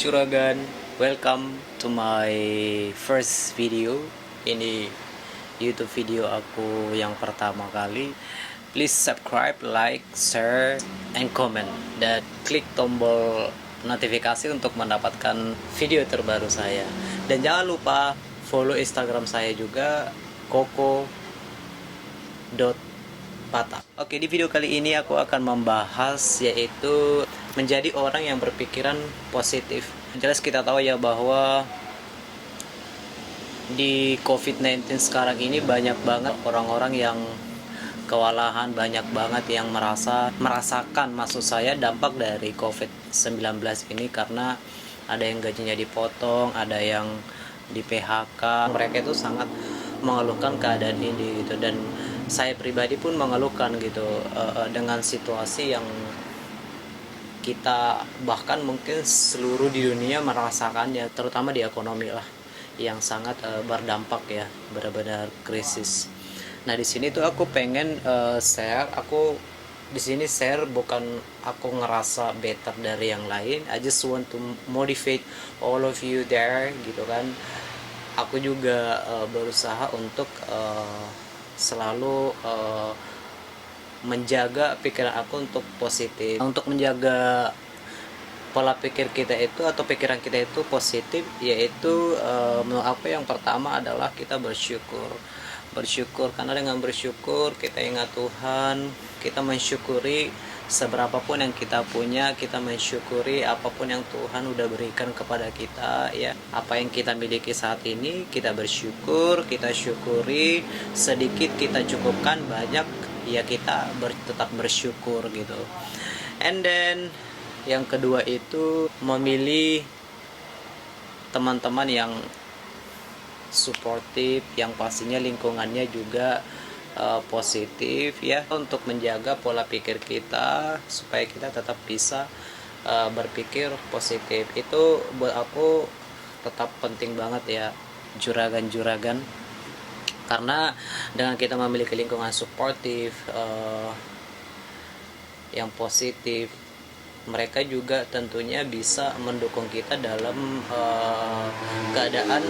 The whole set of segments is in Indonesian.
Juragan, welcome to my first video. Ini YouTube video aku yang pertama kali. Please subscribe, like, share, and comment. Dan klik tombol notifikasi untuk mendapatkan video terbaru saya. Dan jangan lupa follow Instagram saya juga, koko.patak. Oke, di video kali ini aku akan membahas yaitu menjadi orang yang berpikiran positif. Jelas kita tahu ya bahwa di COVID-19 sekarang ini banyak banget orang-orang yang kewalahan, banyak banget yang merasakan maksud saya dampak dari COVID-19 ini, karena ada yang gajinya dipotong, ada yang di PHK. Mereka itu sangat mengeluhkan keadaan ini gitu, dan saya pribadi pun mengeluhkan gitu dengan situasi yang kita bahkan mungkin seluruh di dunia merasakannya, terutama di ekonomi lah yang sangat berdampak ya, benar-benar krisis. Nah, di sini tuh aku pengen share, aku di sini share bukan aku ngerasa better dari yang lain. I just want to motivate all of you there gitu kan. Aku juga berusaha untuk selalu menjaga pikiran aku untuk positif, untuk menjaga pola pikir kita itu atau pikiran kita itu positif, yaitu menurut aku yang pertama adalah kita bersyukur. Karena dengan bersyukur kita ingat Tuhan, kita mensyukuri seberapapun yang kita punya, kita mensyukuri apapun yang Tuhan udah berikan kepada kita ya. Apa yang kita miliki saat ini kita bersyukur, kita syukuri, sedikit kita cukupkan, banyak ya kita tetap bersyukur gitu. And then yang kedua itu memilih teman-teman yang suportif, yang pastinya lingkungannya juga positif ya, untuk menjaga pola pikir kita supaya kita tetap bisa berpikir positif. Itu buat aku tetap penting banget ya, juragan-juragan, karena dengan kita memiliki lingkungan suportif yang positif, mereka juga tentunya bisa mendukung kita dalam keadaan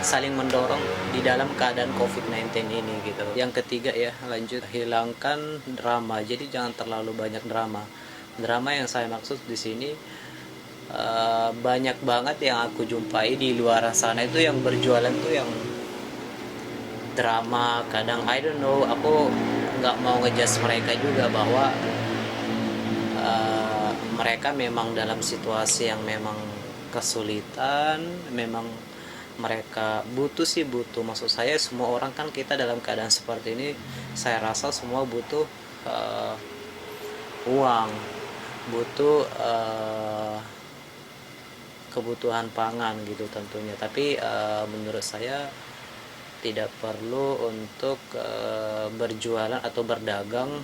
saling mendorong di dalam keadaan COVID-19 ini gitu. Yang ketiga ya, lanjut, hilangkan drama. Jadi jangan terlalu banyak drama. Drama yang saya maksud di sini banyak banget yang aku jumpai di luar sana itu yang berjualan tuh yang drama. Kadang I don't know, aku nggak mau ngejudge mereka juga bahwa mereka memang dalam situasi yang memang kesulitan, memang mereka butuh. Maksud saya semua orang kan, kita dalam keadaan seperti ini saya rasa semua butuh uang, butuh kebutuhan pangan gitu tentunya. Tapi menurut saya tidak perlu untuk berjualan atau berdagang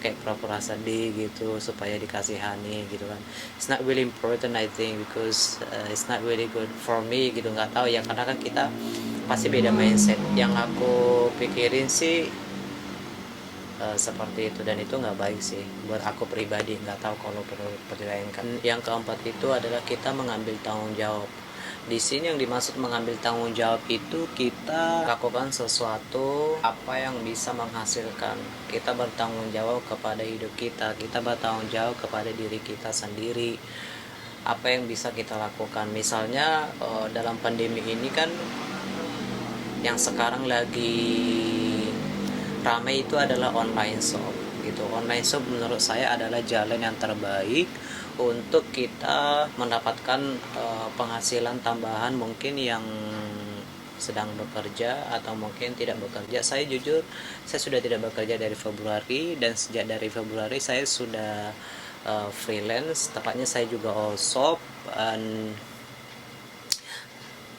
kayak pura-pura sedih gitu supaya dikasihani gitu kan. It's not really important I think, because it's not really good for me gitu. Nggak tahu ya, karena kan kita pasti beda mindset. Yang aku pikirin sih seperti itu, dan itu nggak baik sih buat aku pribadi. Nggak tahu kalau perlu dilainkan. Yang keempat itu adalah kita mengambil tanggung jawab. Di sini yang dimaksud mengambil tanggung jawab itu kita lakukan sesuatu apa yang bisa menghasilkan. Kita bertanggung jawab kepada hidup kita, kita bertanggung jawab kepada diri kita sendiri. Apa yang bisa kita lakukan? Misalnya dalam pandemi ini kan yang sekarang lagi ramai itu adalah online shop gitu. Online shop menurut saya adalah jalan yang terbaik untuk kita mendapatkan penghasilan tambahan, mungkin yang sedang bekerja atau mungkin tidak bekerja. Saya jujur, saya sudah tidak bekerja dari Februari, dan sejak dari Februari saya sudah freelance, tepatnya saya juga all shop. Dan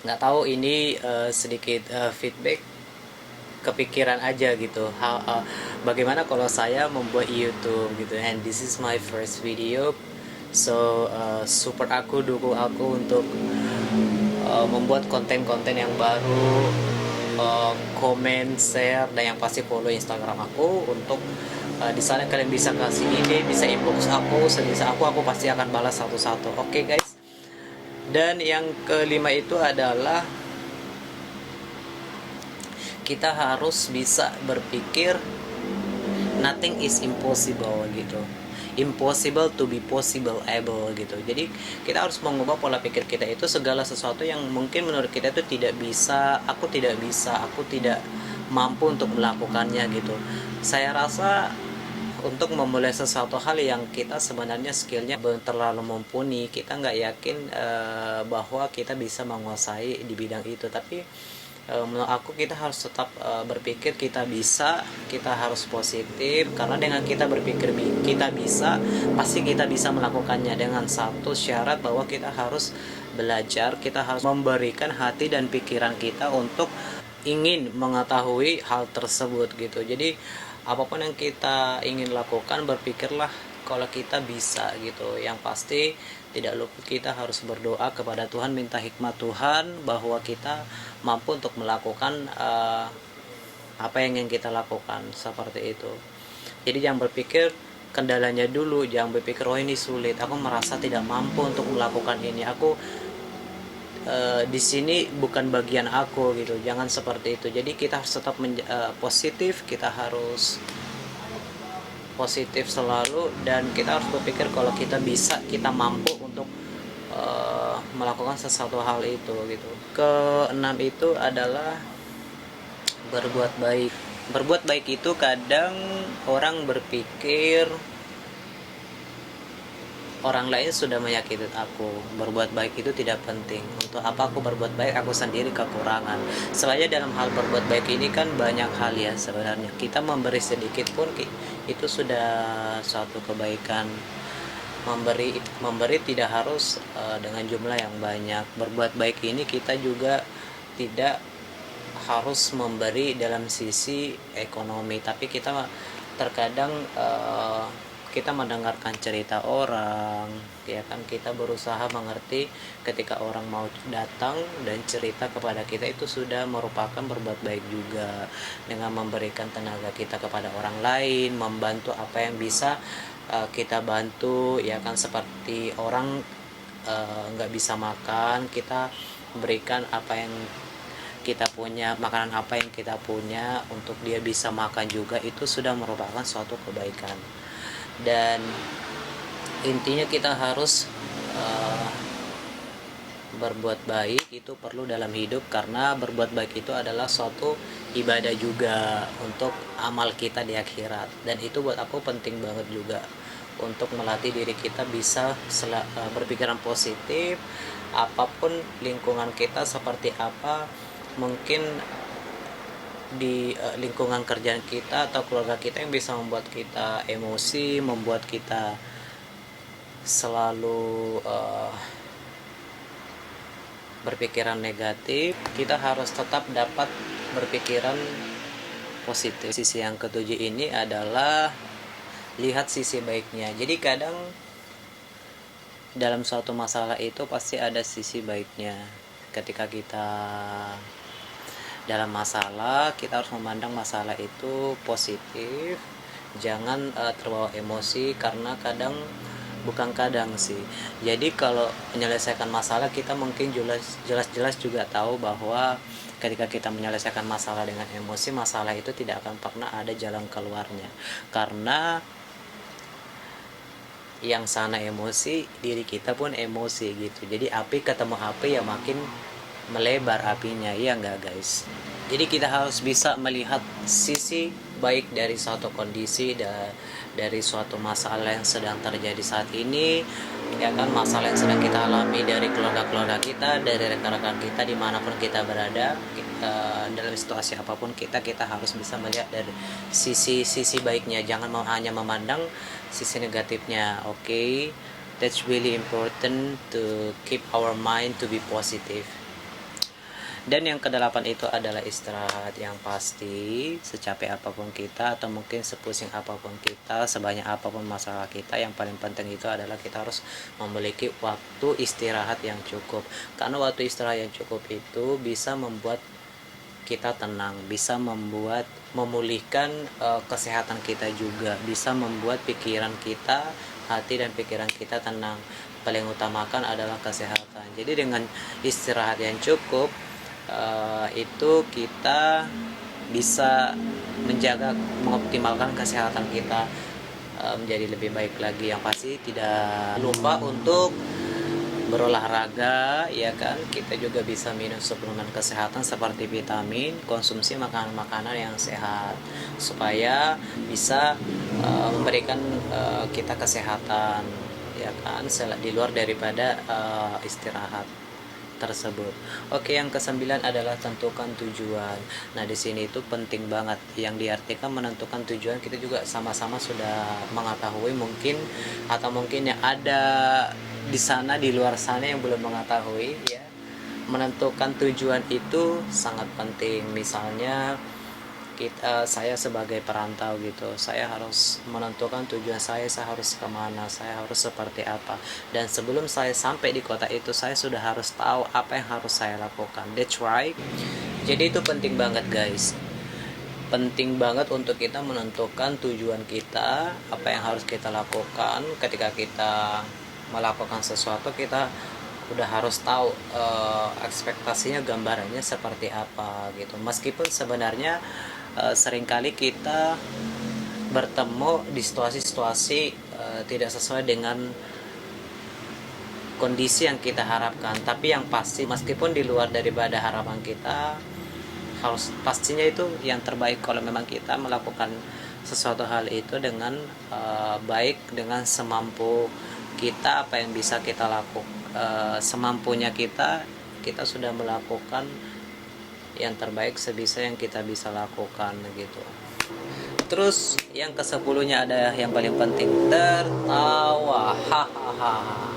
nggak tahu ini sedikit feedback, kepikiran aja gitu, bagaimana kalau saya membuat YouTube gitu. And this is my first video, so support aku, dukung aku untuk membuat konten-konten yang baru, komen, share, dan yang pasti follow Instagram aku. Untuk di sana kalian bisa kasih ide, bisa inbox aku sebisa aku pasti akan balas satu-satu. Oke guys, Dan yang kelima itu adalah kita harus bisa berpikir nothing is impossible gitu. Impossible to be possible able gitu. Jadi kita harus mengubah pola pikir kita itu, segala sesuatu yang mungkin menurut kita itu tidak bisa, aku tidak mampu untuk melakukannya gitu. Saya rasa untuk memulai sesuatu hal yang kita sebenarnya skillnya belum terlalu mumpuni, kita nggak yakin bahwa kita bisa menguasai di bidang itu, tapi menurut aku kita harus tetap berpikir kita bisa, kita harus positif, karena dengan kita berpikir kita bisa, pasti kita bisa melakukannya, dengan satu syarat bahwa kita harus belajar, kita harus memberikan hati dan pikiran kita untuk ingin mengetahui hal tersebut gitu. Jadi apapun yang kita ingin lakukan, berpikirlah kalau kita bisa gitu. Yang pasti tidak lupa kita harus berdoa kepada Tuhan, minta hikmat Tuhan bahwa kita mampu untuk melakukan apa yang ingin kita lakukan, seperti itu. Jadi jangan berpikir kendalanya dulu, jangan berpikir oh ini sulit, aku merasa tidak mampu untuk melakukan ini, aku di sini bukan bagian aku gitu. Jangan seperti itu. Jadi kita harus tetap positif, kita harus positif selalu, dan kita harus berpikir kalau kita bisa, kita mampu untuk melakukan sesuatu hal itu gitu. Keenam itu adalah berbuat baik. Berbuat baik itu kadang orang berpikir orang lain sudah menyakiti aku, berbuat baik itu tidak penting. Untuk apa aku berbuat baik, aku sendiri kekurangan. Sebenarnya dalam hal berbuat baik ini kan banyak hal ya sebenarnya. Kita memberi sedikit pun itu sudah suatu kebaikan. Memberi tidak harus dengan jumlah yang banyak. Berbuat baik ini kita juga tidak harus memberi dalam sisi ekonomi, tapi kita terkadang kita mendengarkan cerita orang, ya kan, kita berusaha mengerti ketika orang mau datang dan cerita kepada kita, itu sudah merupakan berbuat baik juga, dengan memberikan tenaga kita kepada orang lain, membantu apa yang bisa kita bantu, ya kan, seperti orang nggak bisa makan, kita berikan apa yang kita punya, makanan apa yang kita punya untuk dia bisa makan juga, itu sudah merupakan suatu kebaikan. Dan intinya kita harus berbuat baik itu perlu dalam hidup, karena berbuat baik itu adalah suatu ibadah juga untuk amal kita di akhirat. Dan itu buat aku penting banget juga untuk melatih diri kita bisa berpikiran positif, apapun lingkungan kita seperti apa, mungkin di lingkungan kerjaan kita atau keluarga kita yang bisa membuat kita emosi, membuat kita selalu berpikiran negatif, kita harus tetap dapat berpikiran positif. Sisi yang ketujuh ini adalah lihat sisi baiknya. Jadi kadang dalam suatu masalah itu pasti ada sisi baiknya. Ketika kita dalam masalah, kita harus memandang masalah itu positif, jangan terbawa emosi, karena jadi kalau menyelesaikan masalah, kita mungkin jelas-jelas juga tahu bahwa ketika kita menyelesaikan masalah dengan emosi, masalah itu tidak akan pernah ada jalan keluarnya, karena yang sana emosi, diri kita pun emosi gitu. Jadi api ketemu api ya makin melebar apinya, ya enggak guys? Jadi kita harus bisa melihat sisi baik dari suatu kondisi, dari suatu masalah yang sedang terjadi saat ini, ya kan, masalah yang sedang kita alami dari keluarga kita, dari rekan-rekan kita, dimanapun kita berada, dalam situasi apapun kita harus bisa melihat dari sisi baiknya, jangan hanya memandang sisi negatifnya. Okay, that's really important to keep our mind to be positive. Dan yang kedelapan itu adalah istirahat. Yang pasti secapek apapun kita, atau mungkin sepusing apapun kita, sebanyak apapun masalah kita, yang paling penting itu adalah kita harus memiliki waktu istirahat yang cukup. Karena waktu istirahat yang cukup itu bisa membuat kita tenang, bisa memulihkan kesehatan kita juga, bisa membuat pikiran kita, hati dan pikiran kita tenang. Paling utamakan adalah kesehatan. Jadi dengan istirahat yang cukup itu kita bisa menjaga, mengoptimalkan kesehatan kita menjadi lebih baik lagi. Yang pasti tidak lupa untuk berolahraga, ya kan. Kita juga bisa minum suplemen kesehatan seperti vitamin, konsumsi makanan-makanan yang sehat supaya bisa memberikan kita kesehatan, ya kan, di luar daripada istirahat tersebut. Oke, yang kesembilan adalah tentukan tujuan. Nah, di sini itu penting banget. Yang diartikan menentukan tujuan, kita juga sama-sama sudah mengetahui mungkin, atau mungkin yang ada di sana, di luar sana yang belum mengetahui, ya. Menentukan tujuan itu sangat penting. Misalnya saya sebagai perantau gitu, saya harus menentukan tujuan saya harus kemana, saya harus seperti apa, dan sebelum saya sampai di kota itu, saya sudah harus tahu apa yang harus saya lakukan. That's right. Jadi itu penting banget, guys. Penting banget untuk kita menentukan tujuan kita, apa yang harus kita lakukan. Ketika kita melakukan sesuatu, kita udah harus tahu ekspektasinya, gambarannya seperti apa gitu. Meskipun sebenarnya seringkali kita bertemu di situasi-situasi tidak sesuai dengan kondisi yang kita harapkan, tapi yang pasti meskipun di luar daripada harapan kita, harus pastinya itu yang terbaik kalau memang kita melakukan sesuatu hal itu dengan baik, dengan semampu kita, apa yang bisa kita lakukan, semampunya kita sudah melakukan yang terbaik sebisa yang kita bisa lakukan gitu. Terus yang ke-10-nya ada yang paling penting, tertawa. Hahaha.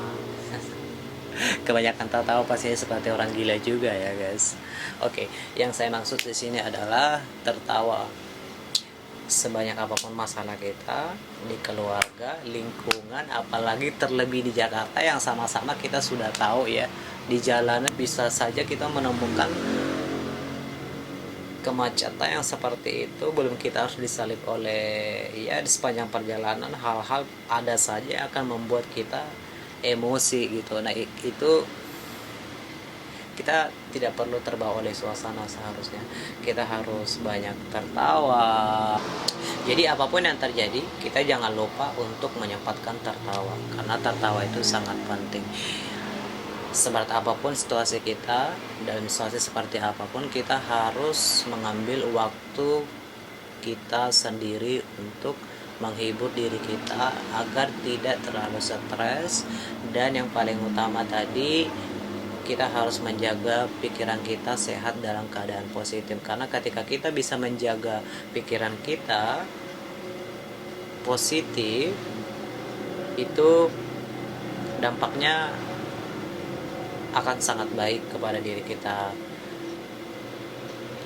Kebanyakan tertawa pastinya seperti orang gila juga ya, guys. Oke, yang saya maksud di sini adalah tertawa. Sebanyak apapun masalah kita di keluarga, lingkungan, apalagi terlebih di Jakarta yang sama-sama kita sudah tahu ya, di jalanan bisa saja kita menemukan kemacetan yang seperti itu. Belum kita harus disalib oleh, ya, di sepanjang perjalanan hal-hal ada saja akan membuat kita emosi gitu. Nah, itu kita tidak perlu terbawa oleh suasana, seharusnya kita harus banyak tertawa. Jadi apapun yang terjadi, kita jangan lupa untuk menyempatkan tertawa, karena tertawa itu sangat penting. Seberat apapun situasi kita, dalam situasi seperti apapun, kita harus mengambil waktu kita sendiri untuk menghibur diri kita agar tidak terlalu stres. Dan yang paling utama tadi, kita harus menjaga pikiran kita sehat dalam keadaan positif, karena ketika kita bisa menjaga pikiran kita positif, itu dampaknya akan sangat baik kepada diri kita.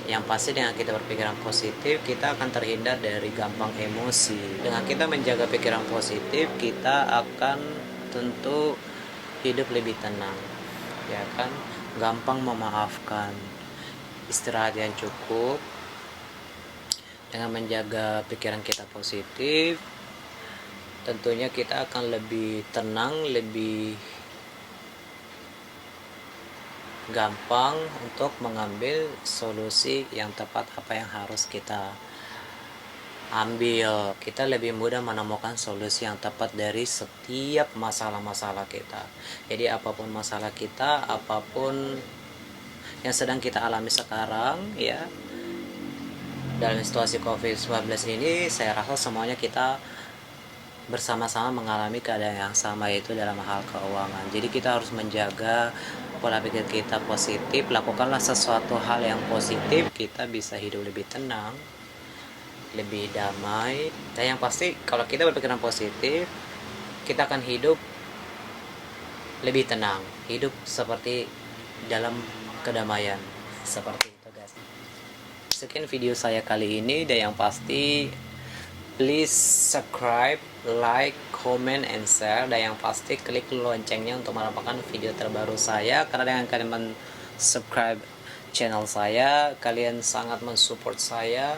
Yang pasti dengan kita berpikiran positif, kita akan terhindar dari gampang emosi. Dengan kita menjaga pikiran positif, kita akan tentu hidup lebih tenang, ya kan, gampang memaafkan, istirahat yang cukup. Dengan menjaga pikiran kita positif, tentunya kita akan lebih tenang, lebih gampang untuk mengambil solusi yang tepat apa yang harus kita ambil. Kita lebih mudah menemukan solusi yang tepat dari setiap masalah-masalah kita. Jadi apapun masalah kita, apapun yang sedang kita alami sekarang, ya, dalam situasi COVID-19 ini, saya rasa semuanya kita bersama-sama mengalami keadaan yang sama, yaitu dalam hal keuangan. Jadi kita harus menjaga pola pikir kita positif, lakukanlah sesuatu hal yang positif, kita bisa hidup lebih tenang, lebih damai. Dan yang pasti kalau kita berpikiran positif, kita akan hidup lebih tenang, hidup seperti dalam kedamaian, seperti itu, guys. Sekian video saya kali ini, dan yang pasti please subscribe, like, comment, and share. Dan yang pasti klik loncengnya untuk mendapatkan video terbaru saya, karena dengan kalian subscribe channel saya, kalian sangat mensupport saya